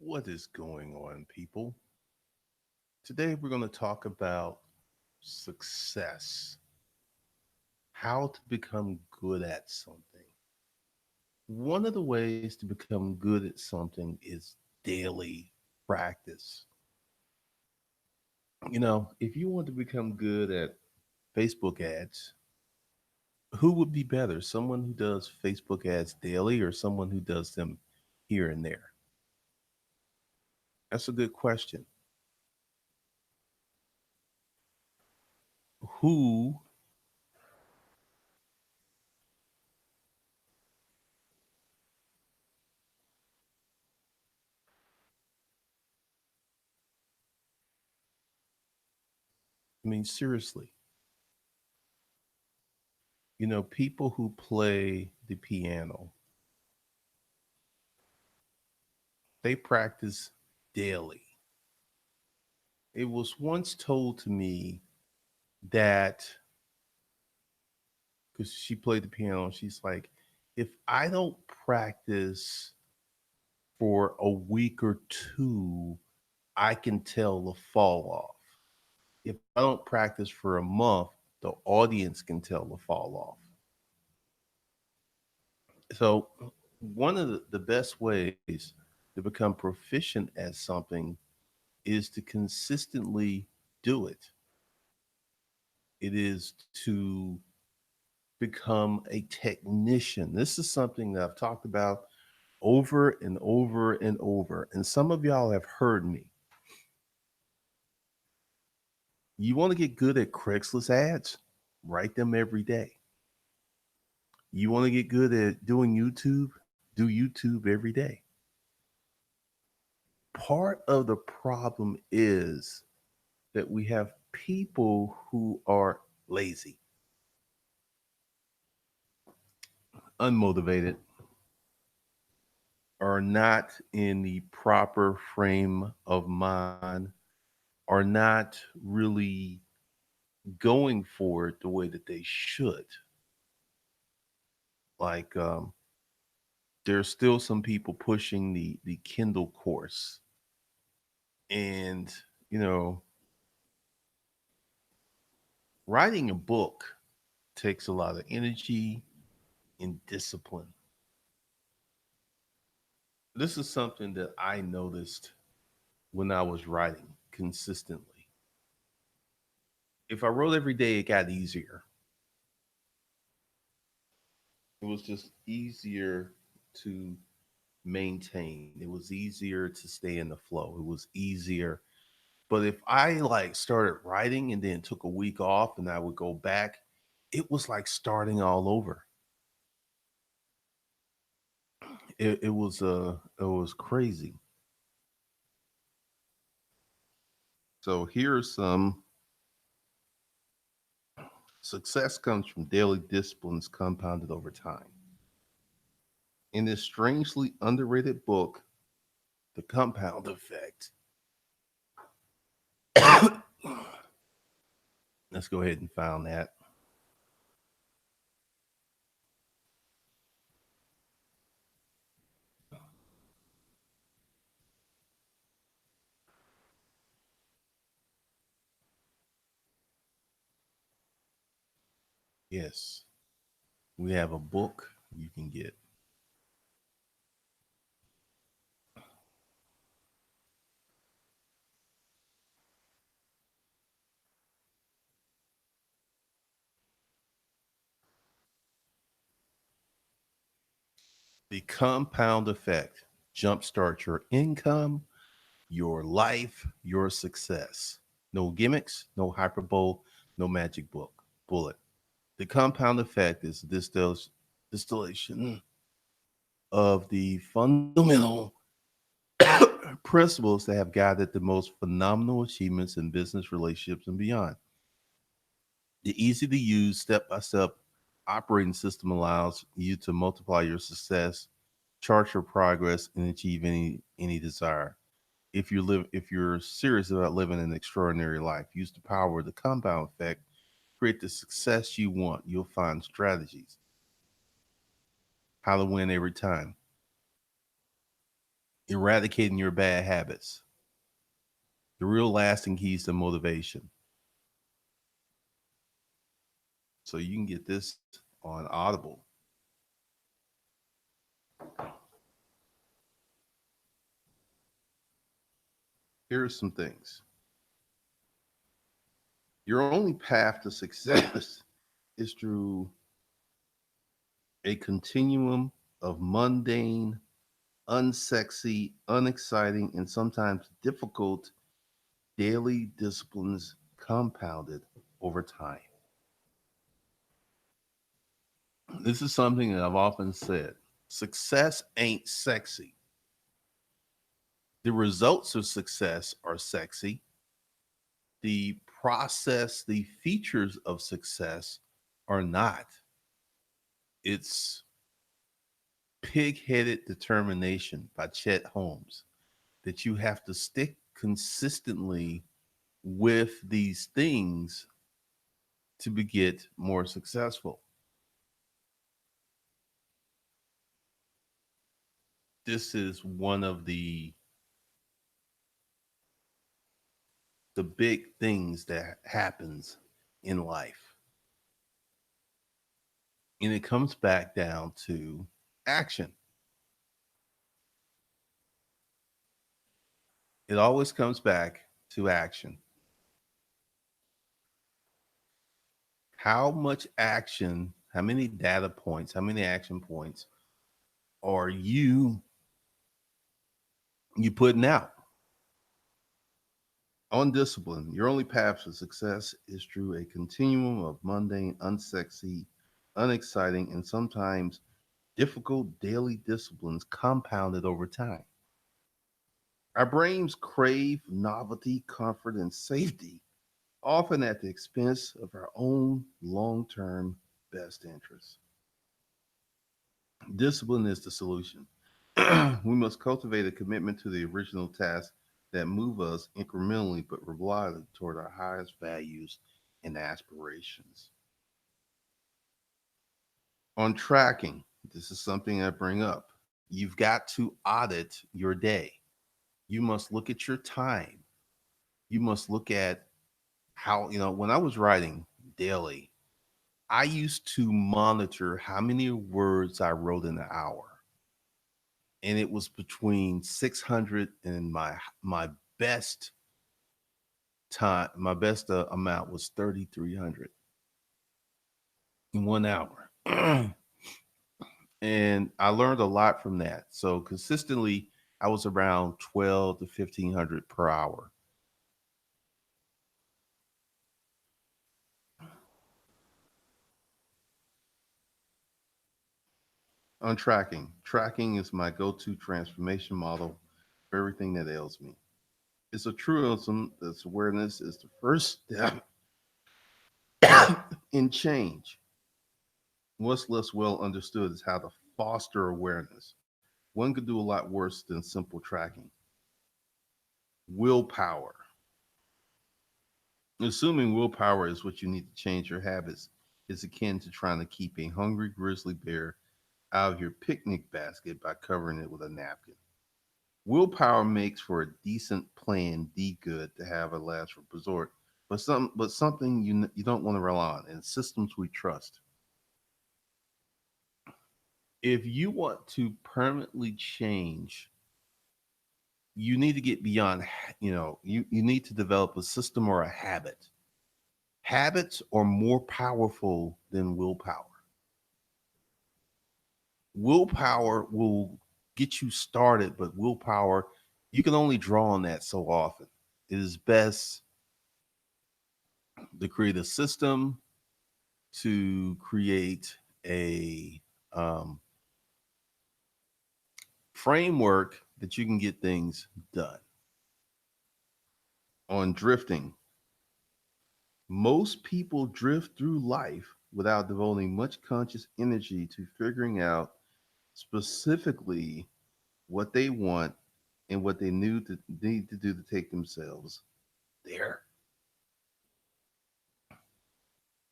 What is going on, people? Today we're going to talk about success, how to become good at something. One of the ways to become good at something is daily practice. If you want to become good at Facebook ads, who would be better? Someone who does Facebook ads daily or someone who does them here and there? That's a good question. Who I mean, seriously, people who play the piano, they practice daily. It was once told to me that because she played the piano, she's like, if I don't practice for a week or two, I can tell the fall off. If I don't practice for a month, the audience can tell the fall off. So, one of the best ways to become proficient at something is to consistently do it. It is to become a technician. This is something that I've talked about over and over and over. And some of y'all have heard me. You want to get good at Craigslist ads? Write them every day. You want to get good at doing YouTube? Do YouTube every day. Part of the problem is that we have people who are lazy, unmotivated, are not in the proper frame of mind, are not really going for it the way that they should. Like, there's still some people pushing the Kindle course, and you know, writing a book takes a lot of energy and discipline. This is something that I noticed when I was writing consistently. If I wrote every day, it got easier. It was just easier to maintain. It was easier to stay in the flow. It was easier. But if I like started writing and then took a week off and I would go back, it was like starting all over. It was crazy. So here's some success comes from daily disciplines compounded over time. In this strangely underrated book, The Compound Effect. Let's go ahead and find that. Yes, we have a book you can get. The Compound Effect. Jumpstart your income, your life, your success. No gimmicks, no hyperbole, no magic book bullet. The compound effect is distillation of the fundamental principles that have guided the most phenomenal achievements in business, relationships, and beyond. The easy to use step by step operating system allows you to multiply your success, chart your progress, and achieve any desire. If you're serious about living an extraordinary life, use the power of the compound effect, create the success you want. You'll find strategies how to win every time. eradicating your bad habits, the real lasting keys to motivation. So you can get this on Audible. Here are some things. Your only path to success is through a continuum of mundane, unsexy, unexciting, and sometimes difficult daily disciplines compounded over time. This is something that I've often said. Success ain't sexy. The results of success are sexy. The process, the features of success are not. It's Pig Headed Determination by Chet Holmes, that you have to stick consistently with these things to get more successful. This is one of the big things that happens in life. And it comes back down to action. It always comes back to action. How much action, how many data points, how many action points are you putting out? On discipline, your only path to success is through a continuum of mundane, unsexy, unexciting, and sometimes difficult daily disciplines compounded over time. Our brains crave novelty, comfort, and safety, often at the expense of our own long term best interests. Discipline is the solution. We must cultivate a commitment to the original tasks that move us incrementally but reliably toward our highest values and aspirations. On tracking, this is something I bring up. You've got to audit your day. You must look at your time. You must look at how, when I was writing daily, I used to monitor how many words I wrote in an hour. And it was between 600 and my best amount was 3,300 in 1 hour. And I learned a lot from that. So consistently, I was around 12 to 1,500 per hour. On tracking, tracking is my go-to transformation model for everything that ails me. It's a truism that awareness is the first step in change. What's less well understood is how to foster awareness. One could do a lot worse than simple tracking. Willpower. Assuming willpower is what you need to change your habits is akin to trying to keep a hungry grizzly bear out of your picnic basket by covering it with a napkin. Willpower makes for a decent plan D good to have a last resort, but something you don't want to rely on, and systems we trust. If you want to permanently change, you need to get beyond, you need to develop a system or a habit. Habits are more powerful than willpower. Willpower will get you started, but willpower, you can only draw on that so often. It is best to create a system, to create a framework that you can get things done. On drifting, most people drift through life without devoting much conscious energy to figuring out specifically what they want and what they need to do to take themselves there.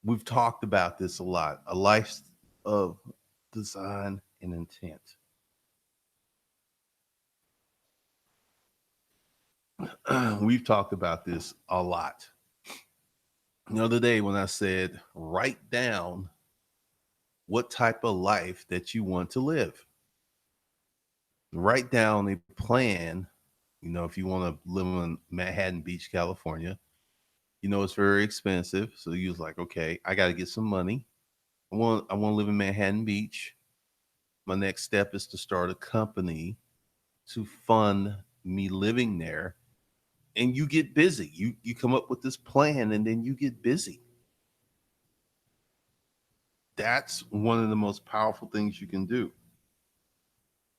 We've talked about this a lot. A life of design and intent. We've talked about this a lot. The other day when I said, write down what type of life that you want to live. Write down a plan. If you want to live in Manhattan Beach, California, it's very expensive. So you was like, okay, I got to get some money. I want to live in Manhattan Beach. My next step is to start a company to fund me living there. And you get busy. You come up with this plan and then you get busy. That's one of the most powerful things you can do.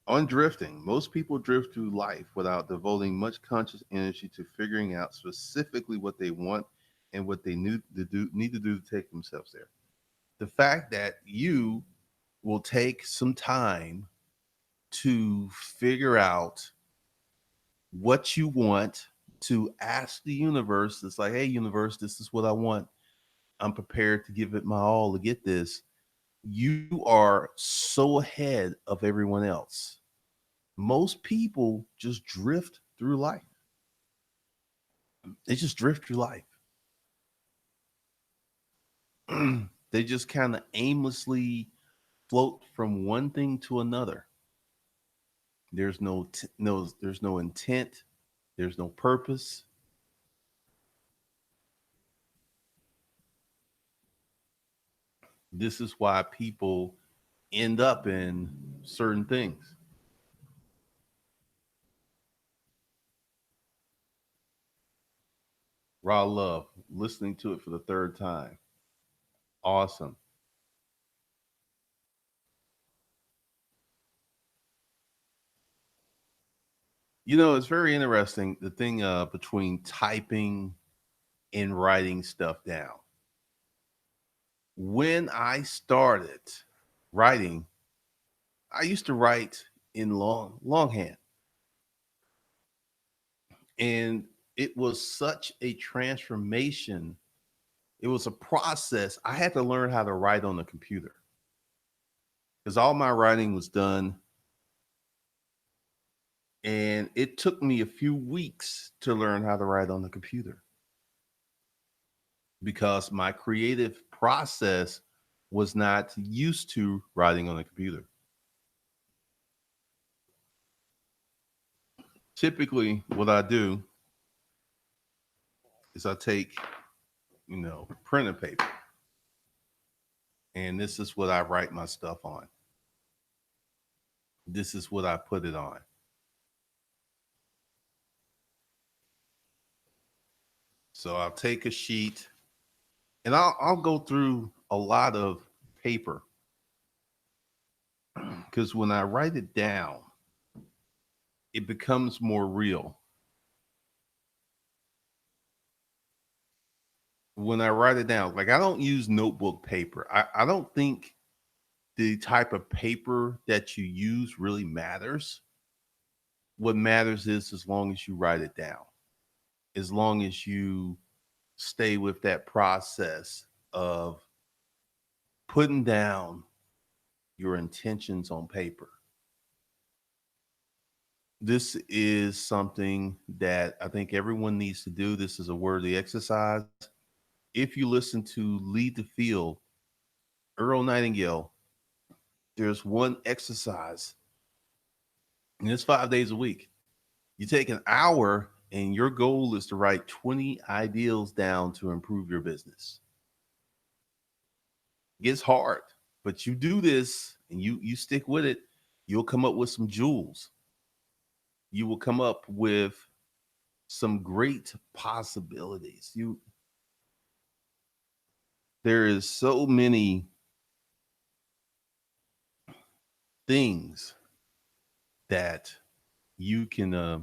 On drifting, most people drift through life without devoting much conscious energy to figuring out specifically what they want and what they need to do to take themselves there. The fact that you will take some time to figure out what you want, to ask the universe, it's like, hey, universe, this is what I want. I'm prepared to give it my all to get this. You are so ahead of everyone else. Most people just drift through life. They just drift through life. They just kind of aimlessly float from one thing to another. There's no intent, there's no purpose. This is why people end up in certain things. Raw love, listening to it for the third time. Awesome. It's very interesting the thing between typing and writing stuff down. When I started writing, I used to write in longhand, and it was such a transformation. It was a process. I had to learn how to write on the computer because all my writing was done, and it took me a few weeks to learn how to write on the computer because my creative process was not used to writing on the computer. Typically, what I do is I take, printer paper, and this is what I write my stuff on. This is what I put it on. So I'll take a sheet and I'll go through a lot of paper because when I write it down, it becomes more real. When I write it down, like I don't use notebook paper. I don't think the type of paper that you use really matters. What matters is as long as you write it down, as long as you stay with that process of putting down your intentions on paper. This is something that I think everyone needs to do. This is a worthy exercise. If you listen to Lead the Field, Earl Nightingale, there's one exercise, and it's 5 days a week. You take an hour, and your goal is to write 20 ideals down to improve your business. It gets hard, but you do this and you stick with it, you'll come up with some jewels. You will come up with some great possibilities. There is so many things that you can uh,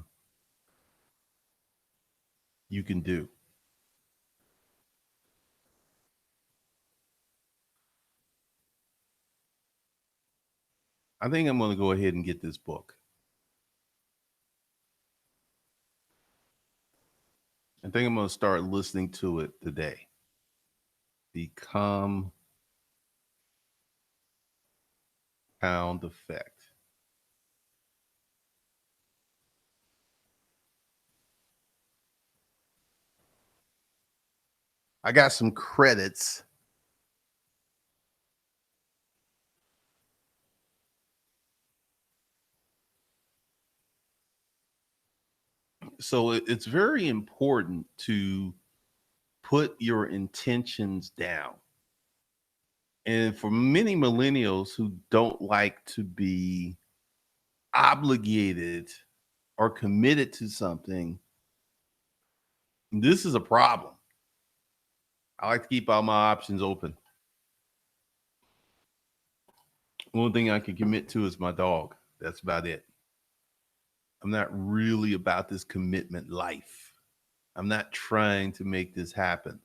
you can do. I think I'm going to go ahead and get this book. I think I'm going to start listening to it today. The Compound Effect. I got some credits. So it's very important to put your intentions down. And for many millennials who don't like to be obligated or committed to something, this is a problem. I like to keep all my options open. One thing I can commit to is my dog. That's about it. I'm not really about this commitment life. I'm not trying to make this happen.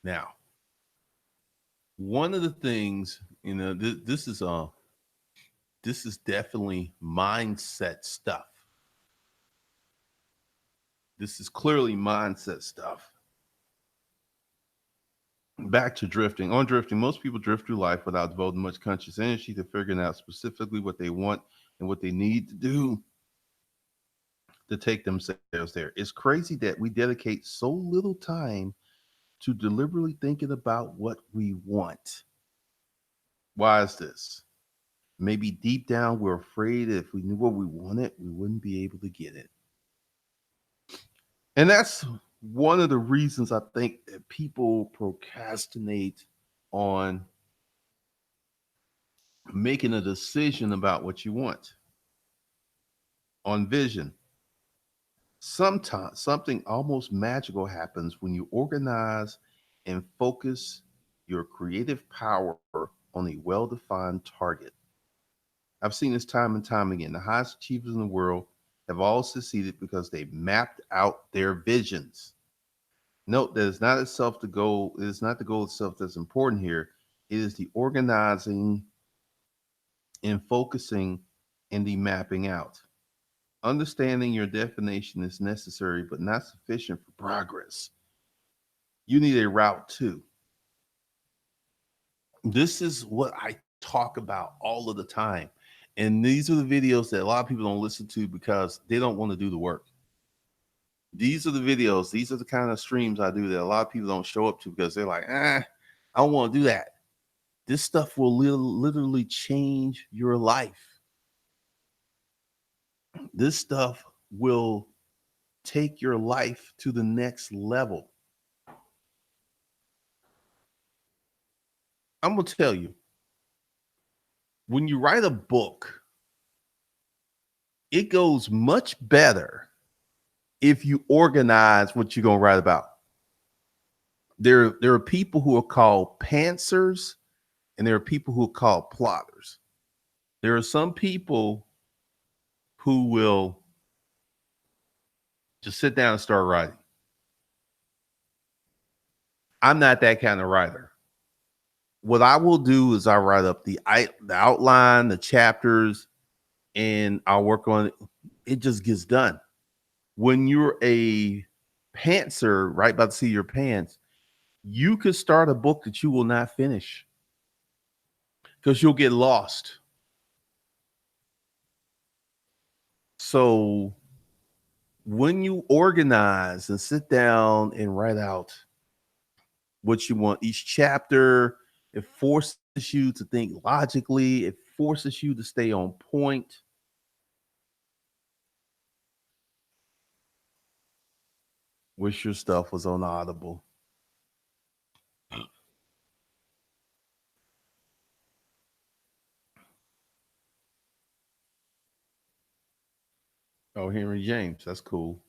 Now, one of the things, this is definitely mindset stuff. This is clearly mindset stuff. Back to drifting. On drifting, most people drift through life without devoting much conscious energy to figuring out specifically what they want and what they need to do to take themselves there. It's crazy that we dedicate so little time to deliberately thinking about what we want. Why is this? Maybe deep down, we're afraid that if we knew what we wanted, we wouldn't be able to get it. And that's one of the reasons I think that people procrastinate on making a decision about what you want, on vision. Sometimes something almost magical happens when you organize and focus your creative power on a well defined target. I've seen this time and time again. The highest achievers in the world have all succeeded because they mapped out their visions. Note that it's not itself the goal, it is not the goal itself that's important here. It is the organizing and focusing and the mapping out. Understanding your definition is necessary but not sufficient for progress. You need a route too. This is what I talk about all of the time. And these are the videos that a lot of people don't listen to because they don't want to do the work. These are the videos, these are the kind of streams I do that a lot of people don't show up to because they're like, I don't want to do that. This stuff will literally change your life. This stuff will take your life to the next level. I'm going to tell you, when you write a book, it goes much better if you organize what you're going to write about. There are people who are called pantsers and there are people who are called plotters. There are some people who will just sit down and start writing. I'm not that kind of writer. What I will do is I write up the outline, the chapters, and I'll work on it. It just gets done. When you're a pantser, right about to see your pants, you could start a book that you will not finish because you'll get lost. So when you organize and sit down and write out what you want each chapter, it forces you to think logically, it forces you to stay on point. Wish your stuff was on Audible. Oh, Henry James, that's cool.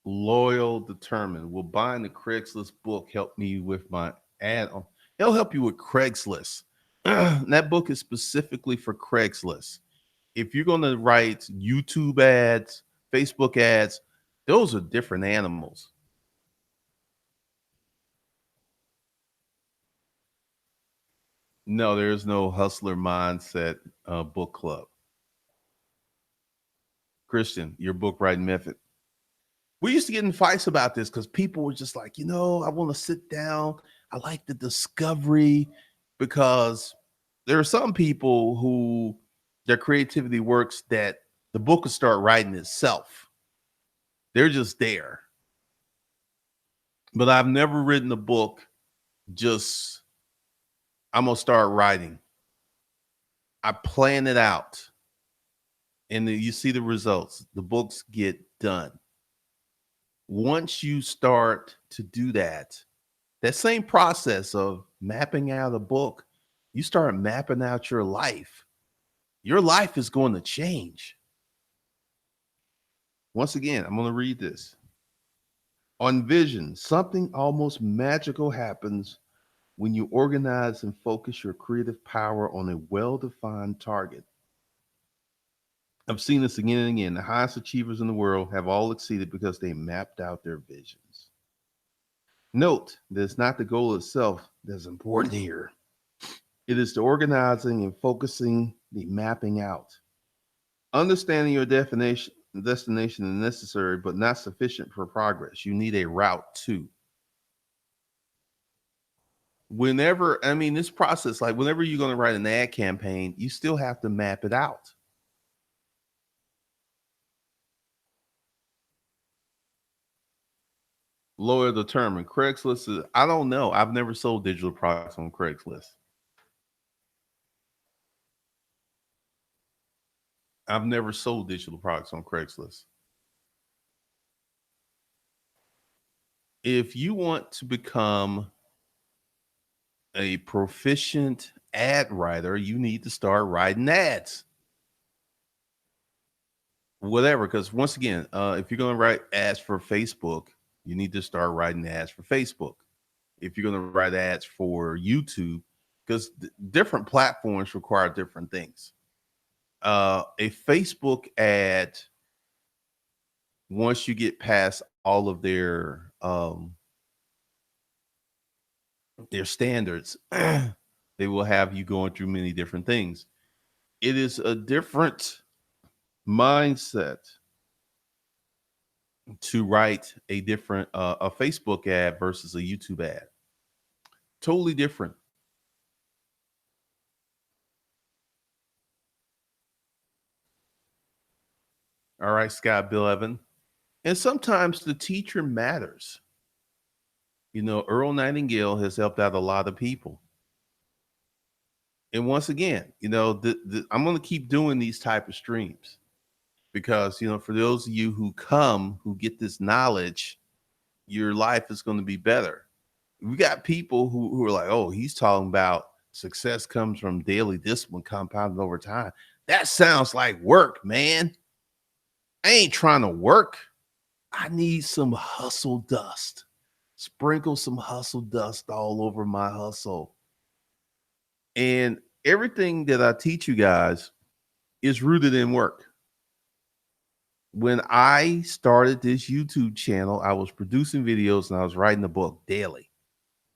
Loyal, determined. Will buying the Craigslist book help me with my ad on? It'll help you with Craigslist. That book is specifically for Craigslist. If you're going to write YouTube ads, Facebook ads, those are different animals. No, there's no hustler mindset book club. Christian, your book writing method. We used to get in fights about this because people were just like, I want to sit down. I like the discovery because there are some people who Their creativity works that the book will start writing itself. They're just there. But I've never written a book just, I'm going to start writing. I plan it out. And then you see the results. The books get done. Once you start to do that, that same process of mapping out a book, you start mapping out your life. Your life is going to change. Once again, I'm going to read this. On vision, something almost magical happens when you organize and focus your creative power on a well defined target. I've seen this again and again. The highest achievers in the world have all exceeded because they mapped out their visions. Note that it's not the goal itself that's important here. It is the organizing and focusing, the mapping out. Understanding your destination is necessary, but not sufficient for progress. You need a route too. Whenever, I mean, this process, like whenever you're going to write an ad campaign, you still have to map it out. Loyal determined. Craigslist is, I don't know. I've never sold digital products on Craigslist. I've never sold digital products on Craigslist. If you want to become a proficient ad writer, you need to start writing ads. Whatever, because once again, if you're going to write ads for Facebook, you need to start writing ads for Facebook. If you're going to write ads for YouTube, because different platforms require different things. A Facebook ad, once you get past all of their standards, they will have you going through many different things. It is a different mindset to write a Facebook ad versus a YouTube ad. Totally different. All right, Scott Bill Evan. And sometimes the teacher matters. You know, Earl Nightingale has helped out a lot of people. And once again, you know, I'm going to keep doing these type of streams because, you know, for those of you who come, who get this knowledge, your life is going to be better. We got people who are like, oh, he's talking about success comes from daily discipline compounded over time. That sounds like work, man. I ain't trying to work. I need some hustle dust. Sprinkle some hustle dust all over my hustle. And everything that I teach you guys is rooted in work. When I started this YouTube channel, I was producing videos and I was writing a book daily.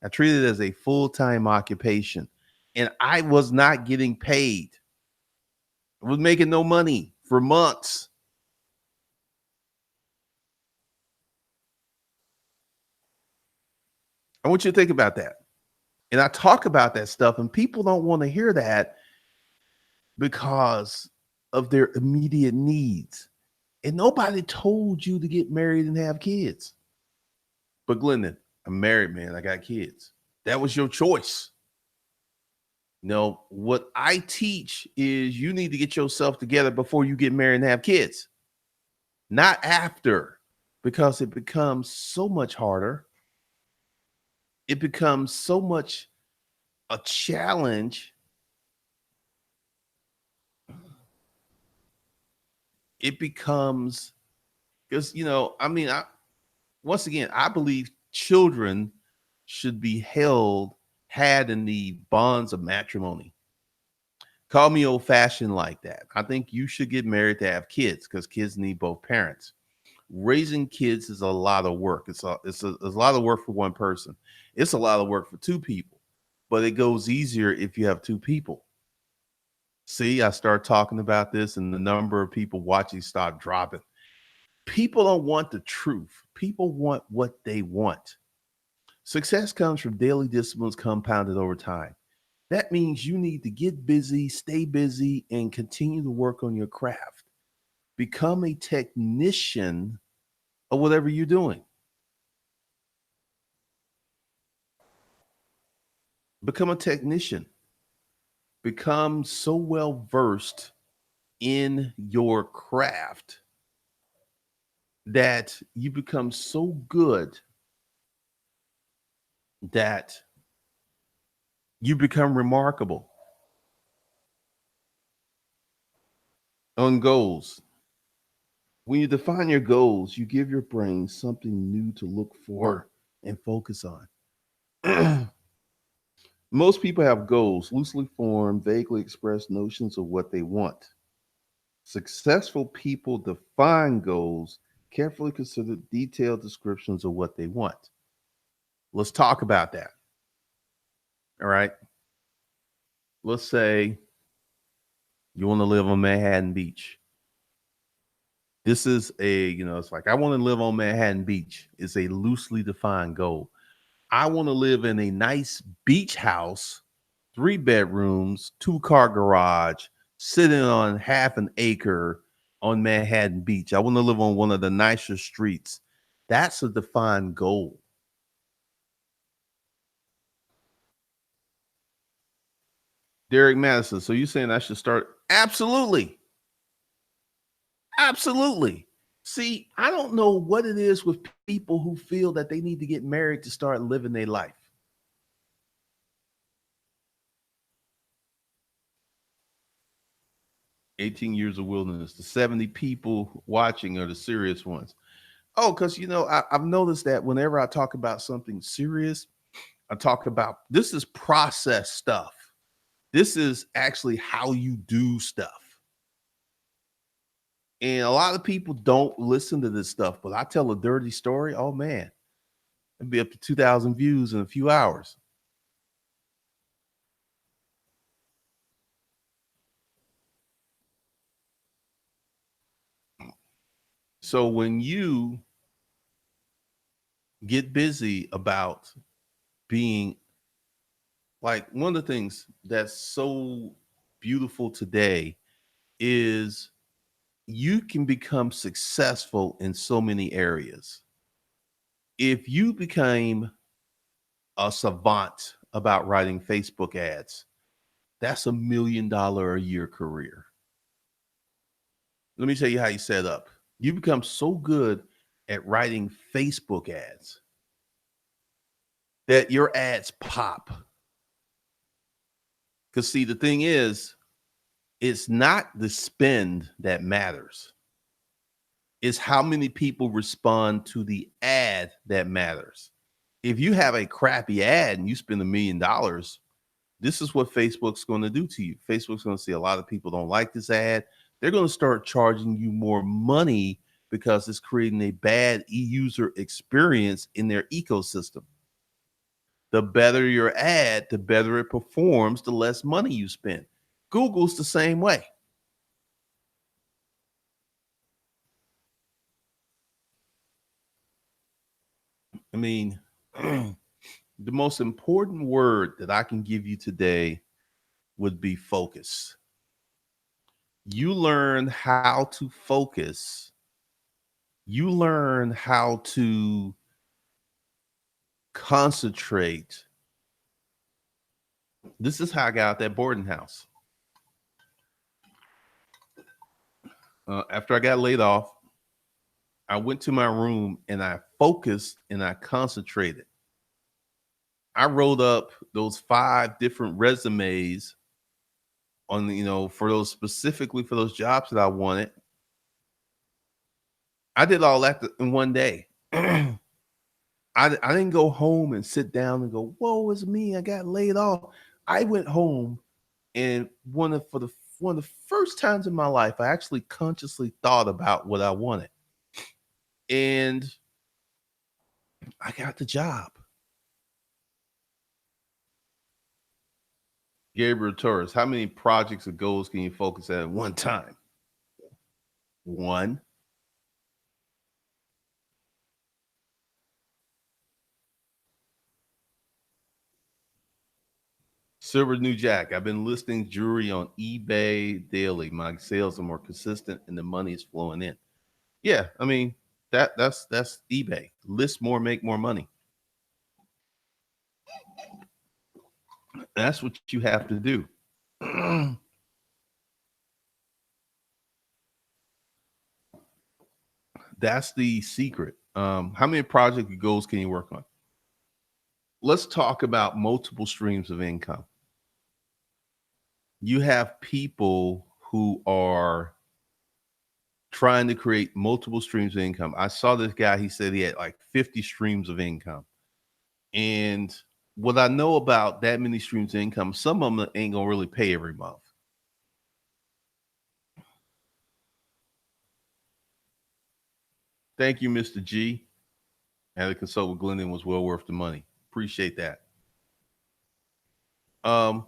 I treated it as a full-time occupation, and I was not getting paid. I was making no money for months. I want you to think about that. And I talk about that stuff, and people don't want to hear that because of their immediate needs. And nobody told you to get married and have kids. But Glendon, I'm married, man. I got kids. That was your choice. No, what I teach is you need to get yourself together before you get married and have kids, not after, because it becomes so much harder. It becomes so much a challenge. It becomes, because, you know, I mean, once again, I believe children should be had in the bonds of matrimony. Call me old fashioned like that. I think you should get married to have kids because kids need both parents. Raising kids is a lot of work. It's a lot of work for one person. It's a lot of work for two people, but it goes easier if you have two people. See, I start talking about this and the number of people watching start dropping. People don't want the truth. People want what they want. Success comes from daily disciplines compounded over time. That means you need to get busy, stay busy, and continue to work on your craft. Become a technician of whatever you're doing. Become a technician. Become so well versed in your craft that you become so good that you become remarkable. On goals, when you define your goals, you give your brain something new to look for and focus on. Most people have goals, loosely formed, vaguely expressed notions of what they want. Successful people define goals, carefully consider detailed descriptions of what they want. Let's talk about that. All right. Let's say you want to live on Manhattan Beach. This is it's like, I want to live on Manhattan Beach. It's a loosely defined goal. I want to live in a nice beach house, 3 bedrooms, 2-car garage, sitting on half an acre on Manhattan Beach. I want to live on one of the nicer streets. That's a defined goal. Derek Madison. So you saying I should start? Absolutely. Absolutely. See, I don't know what it is with people who feel that they need to get married to start living their life. 18 years of wilderness. The 70 people watching are the serious ones. Oh, because I've noticed that whenever I talk about something serious, I talk about this is process stuff. This is actually how you do stuff. And a lot of people don't listen to this stuff, but I tell a dirty story. Oh man, it'd be up to 2,000 views in a few hours. So when you get busy about being like, one of the things that's so beautiful today is you can become successful in so many areas. If you became a savant about writing Facebook ads, that's $1 million a year career. Let me tell you how you set up. You become so good at writing Facebook ads that your ads pop. Because, see, the thing is, it's not the spend that matters. It's how many people respond to the ad that matters. If you have a crappy ad and you spend $1 million, this is what Facebook's going to do to you. Facebook's going to see a lot of people don't like this ad. They're going to start charging you more money because it's creating a bad user experience in their ecosystem. The better your ad, the better it performs, the less money you spend. Google's the same way. I mean, the most important word that I can give you today would be focus. You learn how to focus. You learn how to concentrate. This is how I got out that boarding house. After I got laid off, I went to my room and I focused and I concentrated. I wrote up those 5 different resumes on, for those, specifically for those jobs that I wanted. I did all that in one day. I didn't go home and sit down and go, "Whoa, it's me! I got laid off." I went home and one of the first times in my life, I actually consciously thought about what I wanted, and I got the job. Gabriel Torres, how many projects or goals can you focus at one time? One. Silver New Jack. I've been listing jewelry on eBay daily. My sales are more consistent and the money is flowing in. Yeah, I mean that's eBay. List more, make more money. That's what you have to do. That's the secret. How many project goals can you work on? Let's talk about multiple streams of income. You have people who are trying to create multiple streams of income. I saw this guy, he said he had like 50 streams of income. And what I know about that many streams of income, some of them ain't gonna really pay every month. Thank you, Mr. G. Had to consult with Glendon was well worth the money. Appreciate that. Um,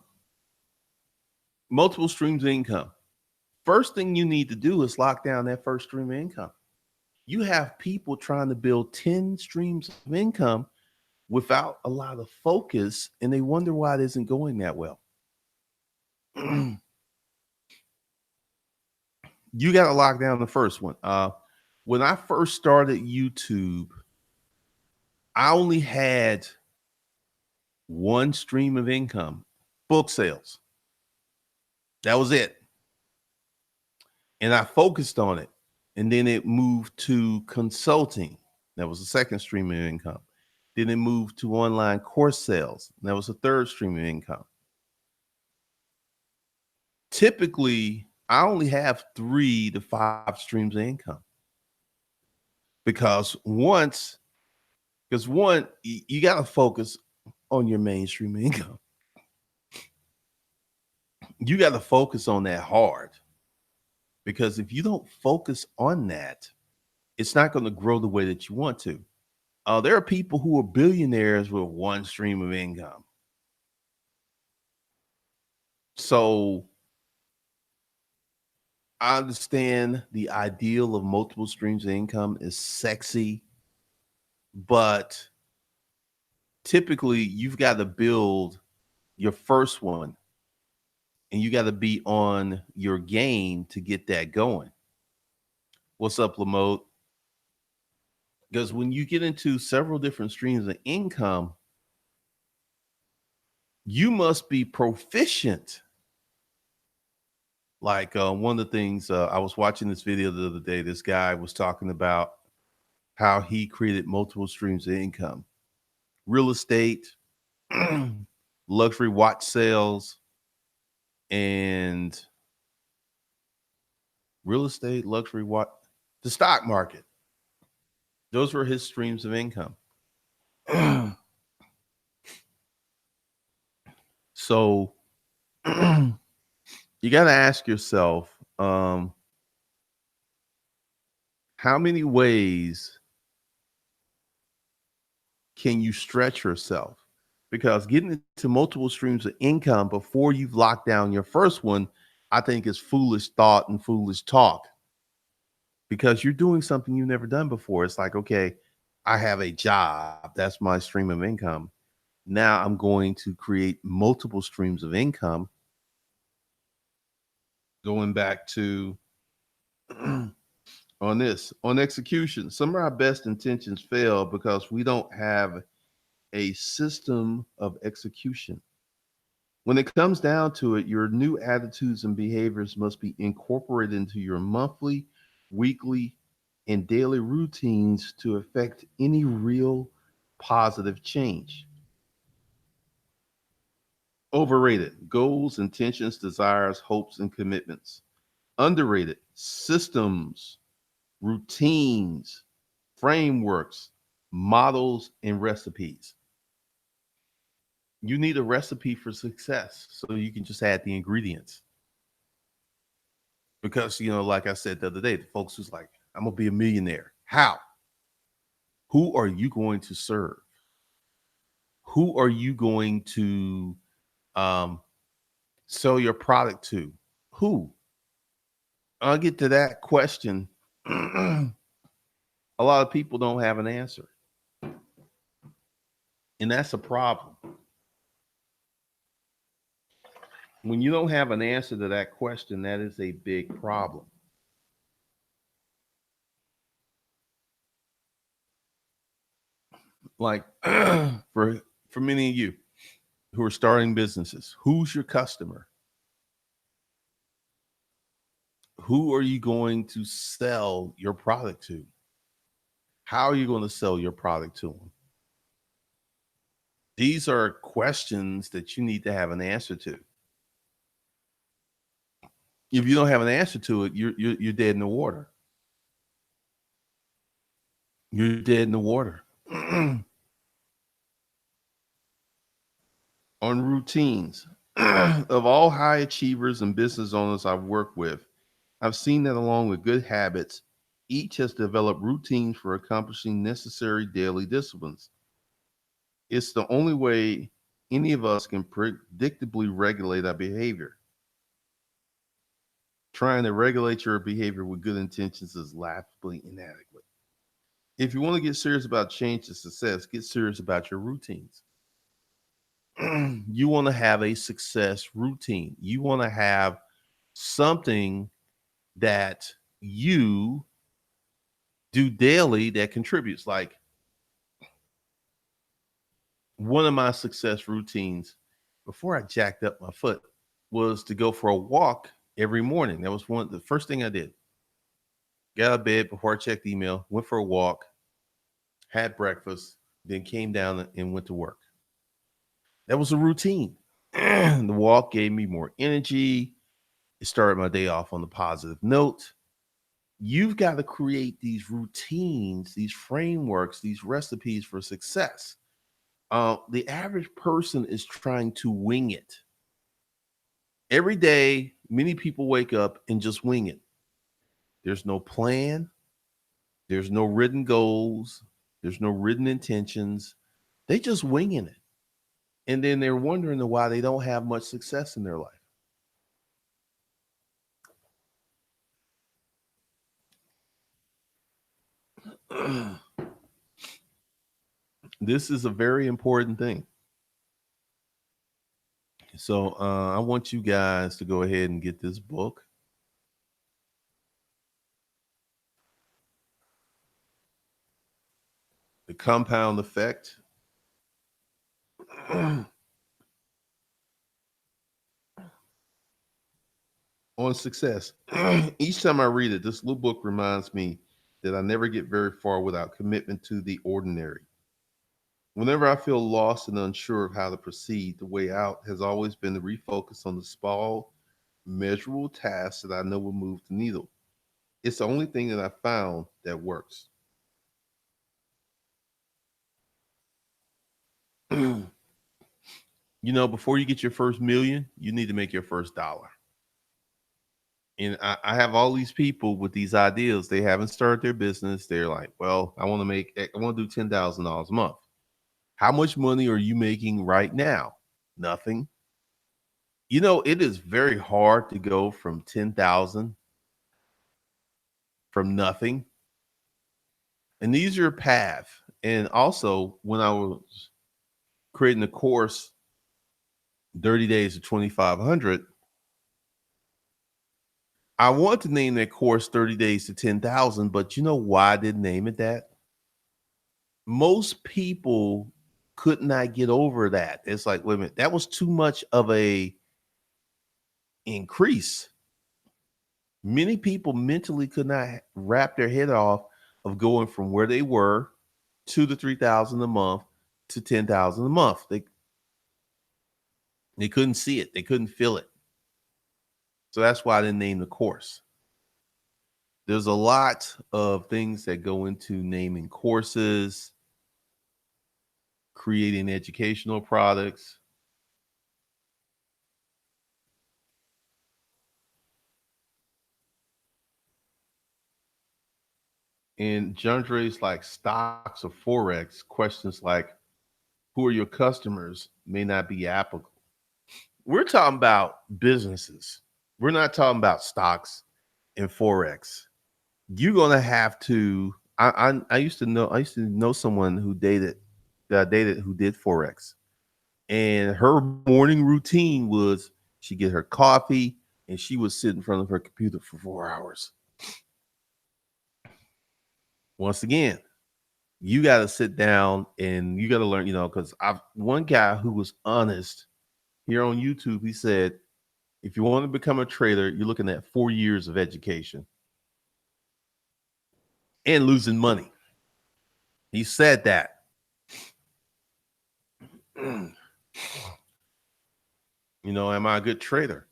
Multiple streams of income. First thing you need to do is lock down that first stream of income. You have people trying to build 10 streams of income without a lot of focus, and they wonder why it isn't going that well. You got to lock down the first one. When I first started YouTube, I only had one stream of income, book sales. That was it. And I focused on it. And then it moved to consulting. That was the second stream of income. Then it moved to online course sales. That was the third stream of income. Typically, I only have 3 to 5 streams of income because one, you got to focus on your mainstream income. You got to focus on that hard because if you don't focus on that, it's not going to grow the way that you want to. There are people who are billionaires with one stream of income. So I understand the ideal of multiple streams of income is sexy, but typically you've got to build your first one and you got to be on your game to get that going. What's up, Lamote? Because when you get into several different streams of income, you must be proficient. Like one of the things I was watching this video the other day, this guy was talking about how he created multiple streams of income, real estate, luxury watch sales, and real estate, luxury watch, the stock market. Those were his streams of income. So you got to ask yourself, how many ways can you stretch yourself? Because getting into multiple streams of income before you've locked down your first one, I think is foolish thought and foolish talk because you're doing something you've never done before. It's like, okay, I have a job, that's my stream of income. Now I'm going to create multiple streams of income. Going back to on execution, some of our best intentions fail because we don't have a system of execution. When it comes down to it, your new attitudes and behaviors must be incorporated into your monthly, weekly, and daily routines to affect any real positive change. Overrated goals, intentions, desires, hopes, and commitments. Underrated systems, routines, frameworks, models, and recipes. You need a recipe for success so you can just add the ingredients. Because, like I said the other day, the folks who's like, I'm going to be a millionaire. How? Who are you going to serve? Who are you going to um, sell your product to? Who? I'll get to that question. A lot of people don't have an answer. And that's a problem. When you don't have an answer to that question, that is a big problem. Like for many of you who are starting businesses, who's your customer? Who are you going to sell your product to? How are you going to sell your product to them? These are questions that you need to have an answer to. If you don't have an answer to it, you're dead in the water. You're dead in the water. On routines. Of all high achievers and business owners I've worked with, I've seen that along with good habits, each has developed routines for accomplishing necessary daily disciplines. It's the only way any of us can predictably regulate our behavior. Trying to regulate your behavior with good intentions is laughably inadequate. If you want to get serious about change to success, get serious about your routines. You want to have a success routine. You want to have something that you do daily that contributes. Like one of my success routines before I jacked up my foot was to go for a walk every morning. That was the first thing I did. Got out of bed before I checked email, went for a walk, had breakfast, then came down and went to work. That was a routine. The walk gave me more energy. It started my day off on a positive note. You've got to create these routines, these frameworks, these recipes for success. The average person is trying to wing it. Every day, many people wake up and just wing it. There's no plan, there's no written goals, there's no written intentions. They just winging it. And then they're wondering why they don't have much success in their life. This is a very important thing. So I want you guys to go ahead and get this book. The Compound Effect. On success. Each time I read it, this little book reminds me that I never get very far without commitment to the ordinary. Whenever I feel lost and unsure of how to proceed, the way out has always been to refocus on the small, measurable tasks that I know will move the needle. It's the only thing that I found that works. Before you get your first million, you need to make your first dollar. And I have all these people with these ideas. They haven't started their business. They're like, well, I want to do $10,000 a month. How much money are you making right now? Nothing. It is very hard to go from 10,000 from nothing. And these are a path. And also, when I was creating the course, 30 days to 2,500, I wanted to name that course 30 days to 10,000, but you know why I didn't name it that? Most people could not get over that. It's like, wait a minute, that was too much of a increase. Many people mentally could not wrap their head off of going from where they were to the 3,000 a month to 10,000 a month. They couldn't see it. They couldn't feel it. So that's why I didn't name the course. There's a lot of things that go into naming courses, creating educational products. And genres like stocks or Forex, questions like who are your customers may not be applicable. We're talking about businesses. We're not talking about stocks and Forex. You're gonna have to. I used to know someone who dated who did Forex, and her morning routine was She get her coffee, and she would sit in front of her computer for 4 hours. Once again, you got to sit down and you got to learn, because I've one guy who was honest here on YouTube. He said, if you want to become a trader, you're looking at 4 years of education and losing money. He said that. Am I a good trader?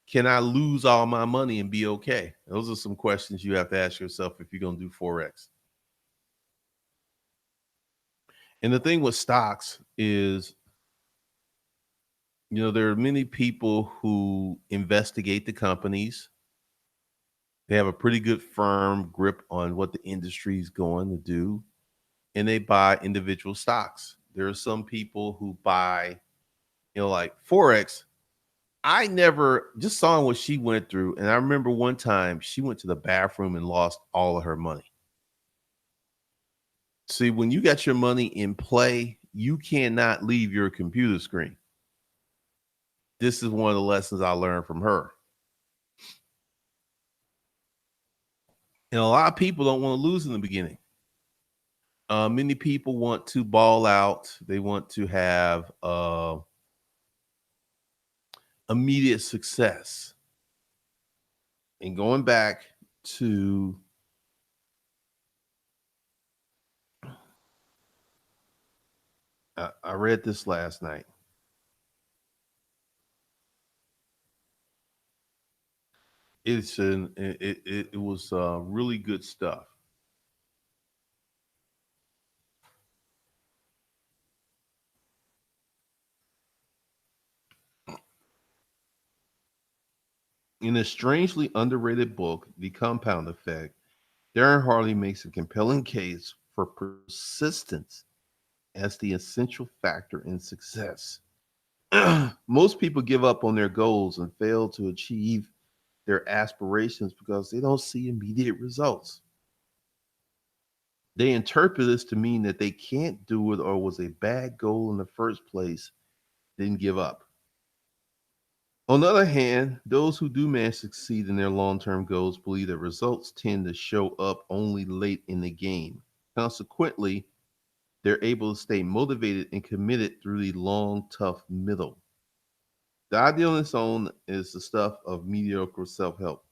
Can I lose all my money and be okay? Those are some questions you have to ask yourself if you're going to do Forex. And the thing with stocks is, there are many people who investigate the companies. They have a pretty good firm grip on what the industry is going to do, and they buy individual stocks. There are some people who buy, like Forex. I never just saw what she went through. And I remember one time she went to the bathroom and lost all of her money. See, when you got your money in play, you cannot leave your computer screen. This is one of the lessons I learned from her. And a lot of people don't want to lose in the beginning. Many people want to ball out. They want to have immediate success. And going back to I read this last night. It was really good stuff. In a strangely underrated book, The Compound Effect, Darren Harley makes a compelling case for persistence as the essential factor in success. Most people give up on their goals and fail to achieve their aspirations because they don't see immediate results. They interpret this to mean that they can't do it or was a bad goal in the first place, then give up. On the other hand, those who do manage to succeed in their long term goals believe that results tend to show up only late in the game. Consequently, they're able to stay motivated and committed through the long, tough middle. The idea on its own is the stuff of mediocre self help.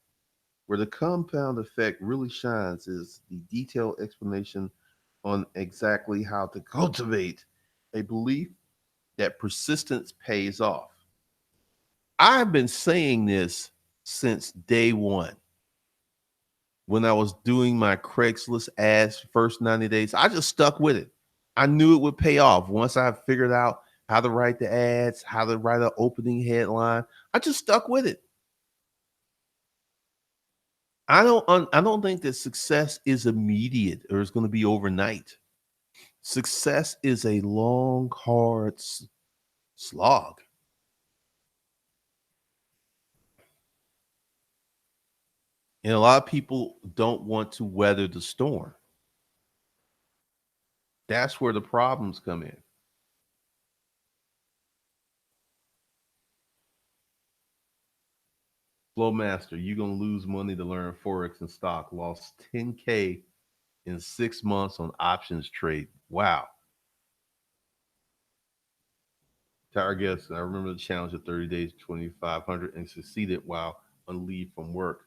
Where the compound effect really shines is the detailed explanation on exactly how to cultivate a belief that persistence pays off. I've been saying this since day one. When I was doing my Craigslist ads first 90 days, I just stuck with it. I knew it would pay off once I figured out how to write the ads, how to write an opening headline. I just stuck with it. I don't think that success is immediate or it's going to be overnight. Success is a long, hard slog. And a lot of people don't want to weather the storm. That's where the problems come in. Flowmaster, you're gonna lose money to learn forex and stock. Lost 10K in 6 months on options trade. Wow. Target, I remember the challenge of 30 days, 2,500, and succeeded while on leave from work.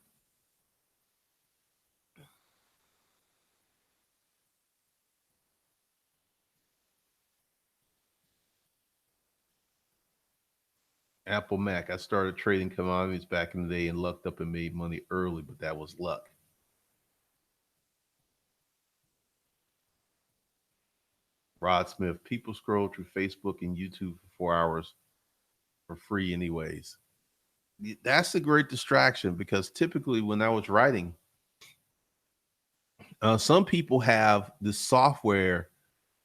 Apple Mac. I started trading commodities back in the day and lucked up and made money early, but that was luck. Rod Smith. People scroll through Facebook and YouTube for 4 hours for free, anyways. That's a great distraction because typically when I was writing, some people have this software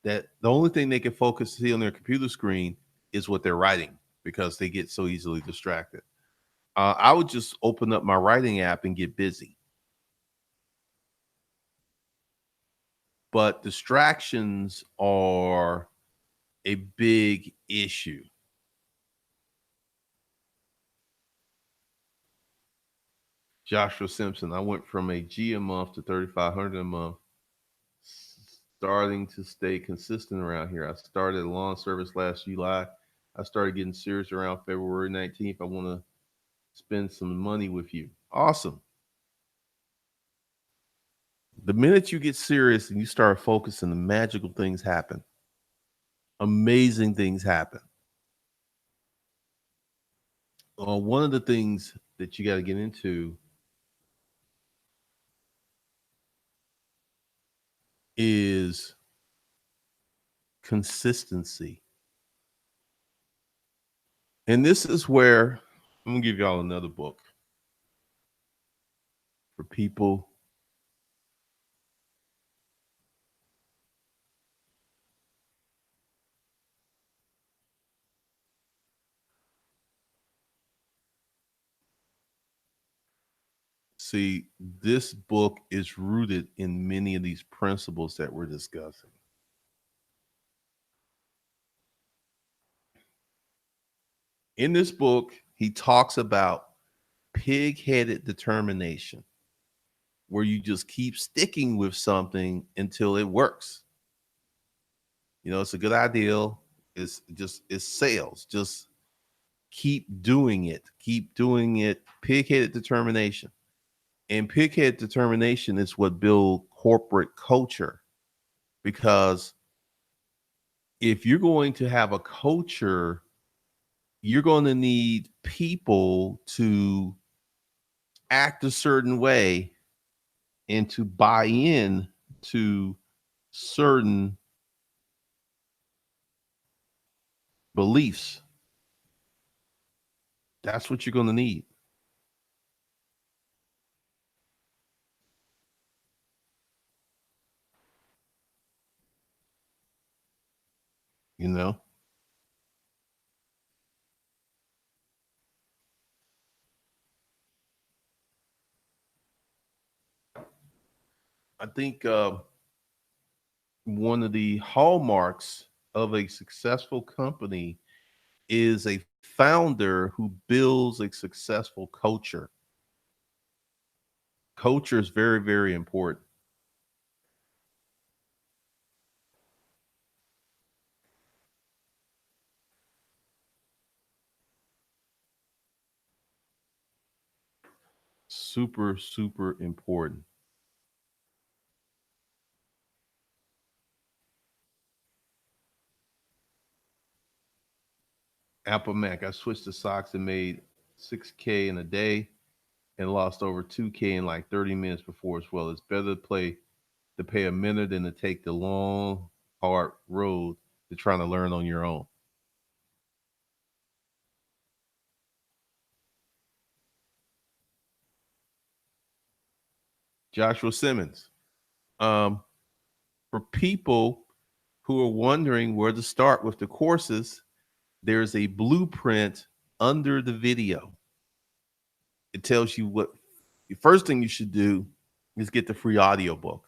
that the only thing they can focus see on their computer screen is what they're writing because they get so easily distracted. I would just open up my writing app and get busy. But distractions are a big issue. Joshua Simpson. I went from a G a month to 3,500 a month, starting to stay consistent around here. I started a lawn service last July. I started getting serious around February 19th. I want to spend some money with you. Awesome. The minute you get serious and you start focusing, the magical things happen. Amazing things happen. One of the things that you got to get into is consistency. And this is where I'm going to give y'all another book for people. See, this book is rooted in many of these principles that we're discussing. In this book, he talks about pig-headed determination, where you just keep sticking with something until it works. You know, it's a good idea. It's sales. Just keep doing it. Keep doing it. Pig-headed determination. And pig-headed determination is what builds corporate culture. Because if you're going to have a culture, you're going to need people to act a certain way and to buy in to certain beliefs. That's what you're going to need. You know, I think one of the hallmarks of a successful company is a founder who builds a successful culture. Culture is very, very important. Super, super important. Apple Mac. I switched to socks and made 6K in a day and lost over 2K in like 30 minutes before as well. It's better to pay a minute than to take the long, hard road to trying to learn on your own. Joshua Simmons. Um, for people who are wondering where to start with the courses, there's a blueprint under the video. It tells you what the first thing you should do is get the free audiobook.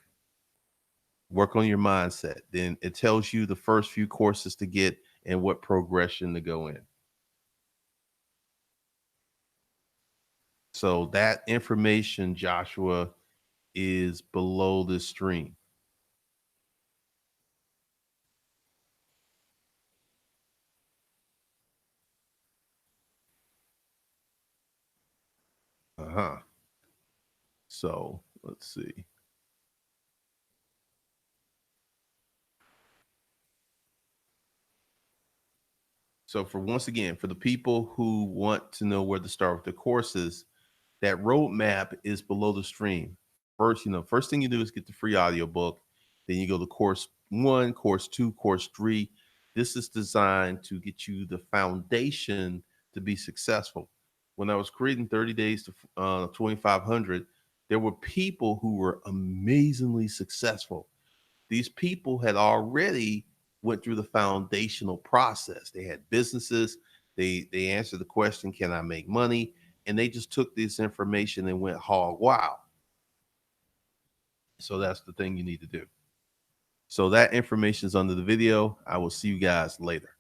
Work on your mindset. Then it tells you the first few courses to get and what progression to go in. So that information, Joshua, is below the stream. Uh-huh. So let's see. So for once again, for the people who want to know where to start with the courses, that roadmap is below the stream. First, first thing you do is get the free audiobook. Then you go to course one, course two, course three. This is designed to get you the foundation to be successful. When I was creating 30 days to 2,500, there were people who were amazingly successful. These people had already went through the foundational process. They had businesses. They answered the question, "Can I make money?" And they just took this information and went hog wild. So that's the thing you need to do. So that information is under the video. I will see you guys later.